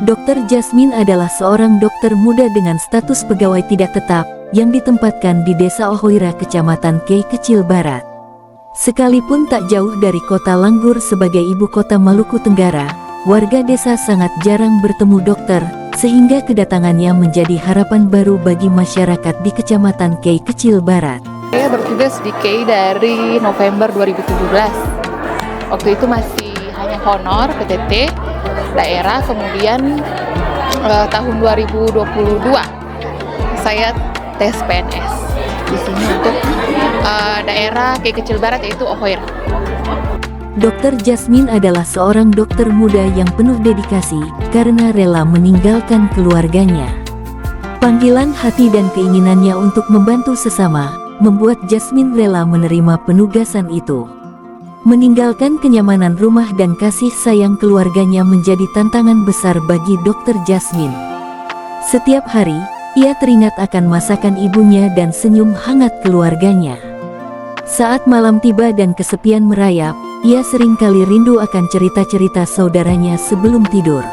Dr. Jasmine adalah seorang dokter muda dengan status pegawai tidak tetap yang ditempatkan di Desa Ohoira, Kecamatan Kei Kecil Barat. Sekalipun tak jauh dari kota Langgur sebagai ibu kota Maluku Tenggara, warga desa sangat jarang bertemu dokter, sehingga kedatangannya menjadi harapan baru bagi masyarakat di Kecamatan Kei Kecil Barat. Saya bertugas di Kei dari November 2017. Waktu itu masih hanya honor PTT daerah, kemudian tahun 2022 saya tes PNS di sini untuk daerah Kei Kecil Barat, yaitu Ohoira. Dr. Jasmine adalah seorang dokter muda yang penuh dedikasi karena rela meninggalkan keluarganya. Panggilan hati dan keinginannya untuk membantu sesama membuat Jasmine rela menerima penugasan itu. Meninggalkan kenyamanan rumah dan kasih sayang keluarganya menjadi tantangan besar bagi Dr. Jasmine. Setiap hari, ia teringat akan masakan ibunya dan senyum hangat keluarganya. Saat malam tiba dan kesepian merayap, ia seringkali rindu akan cerita-cerita saudaranya sebelum tidur.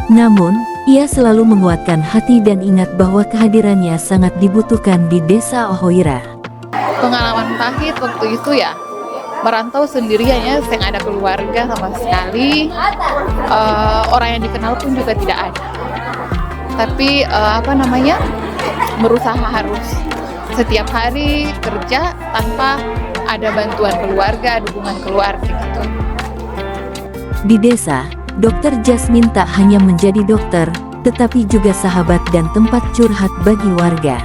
Namun, ia selalu menguatkan hati dan ingat bahwa kehadirannya sangat dibutuhkan di Desa Ohoira. Pengalaman pahit waktu itu ya, merantau sendirian ya, saya nggak ada keluarga sama sekali, orang yang dikenal pun juga tidak ada. Tapi berusaha harus setiap hari kerja tanpa ada bantuan keluarga, dukungan keluarga gitu. Di desa, Dr. Jasmine tak hanya menjadi dokter, tetapi juga sahabat dan tempat curhat bagi warga.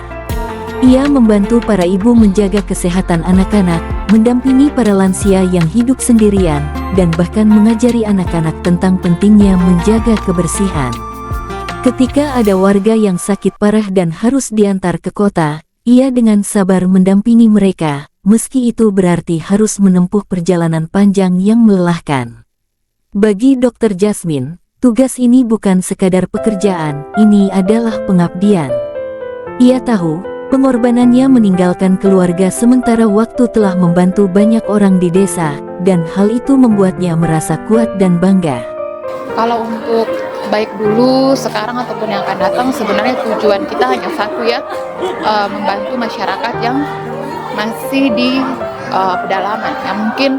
Ia membantu para ibu menjaga kesehatan anak-anak, mendampingi para lansia yang hidup sendirian, dan bahkan mengajari anak-anak tentang pentingnya menjaga kebersihan. Ketika ada warga yang sakit parah dan harus diantar ke kota, ia dengan sabar mendampingi mereka, meski itu berarti harus menempuh perjalanan panjang yang melelahkan. Bagi Dr. Jasmine, tugas ini bukan sekadar pekerjaan, ini adalah pengabdian. Ia tahu, pengorbanannya meninggalkan keluarga sementara waktu telah membantu banyak orang di desa, dan hal itu membuatnya merasa kuat dan bangga. Kalau untuk baik dulu, sekarang ataupun yang akan datang, sebenarnya tujuan kita hanya satu ya, membantu masyarakat yang masih di pedalaman, yang mungkin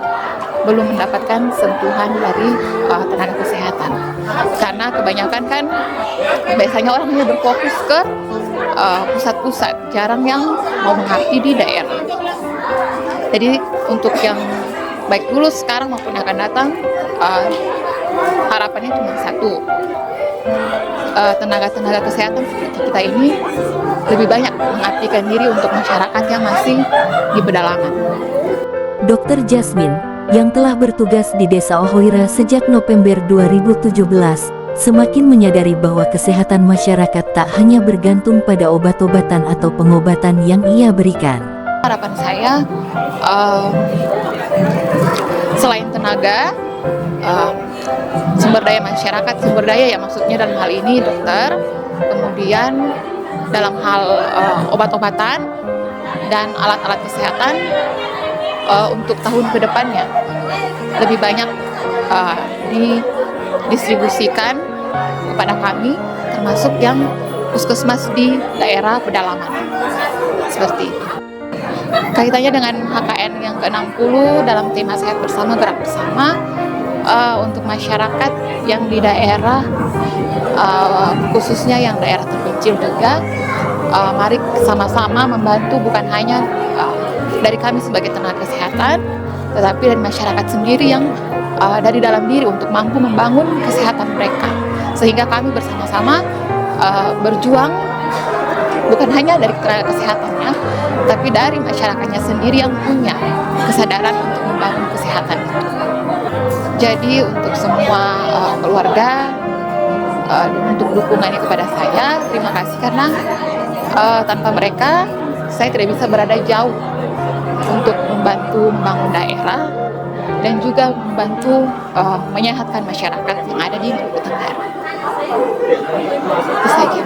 belum mendapatkan sentuhan dari tenaga kesehatan. Karena kebanyakan kan biasanya orang hanya berfokus ke pusat-pusat, jarang yang mau mengabdi di daerah. Jadi untuk yang baik dulu, sekarang maupun yang akan datang, harapannya cuma satu, tenaga-tenaga kesehatan seperti kita ini lebih banyak mengabdikan diri untuk masyarakat yang masih di pedalaman. Dr. Jasmine, yang telah bertugas di Desa Ohoira sejak November 2017, semakin menyadari bahwa kesehatan masyarakat tak hanya bergantung pada obat-obatan atau pengobatan yang ia berikan. Harapan saya, selain tenaga, sumber daya masyarakat, sumber daya ya maksudnya dalam hal ini dokter, kemudian dalam hal obat-obatan dan alat-alat kesehatan, untuk tahun ke depannya lebih banyak didistribusikan kepada kami, termasuk yang puskesmas di daerah pedalaman seperti itu. Kaitannya dengan HKN yang ke-60 dalam tema Sehat Bersama Gerak Bersama, untuk masyarakat yang di daerah, khususnya yang daerah terpencil juga, mari sama-sama membantu, bukan hanya dari kami sebagai tenaga kesehatan, tetapi dari masyarakat sendiri yang dari dalam diri untuk mampu membangun kesehatan mereka, sehingga kami bersama-sama berjuang bukan hanya dari tenaga kesehatannya, tapi dari masyarakatnya sendiri yang punya kesadaran untuk membangun kesehatan itu. Jadi untuk semua keluarga, untuk dukungannya kepada saya, terima kasih, karena tanpa mereka saya tidak bisa berada jauh untuk membantu membangun daerah dan juga membantu menyehatkan masyarakat yang ada di Maluku Tenggara. Itu saja.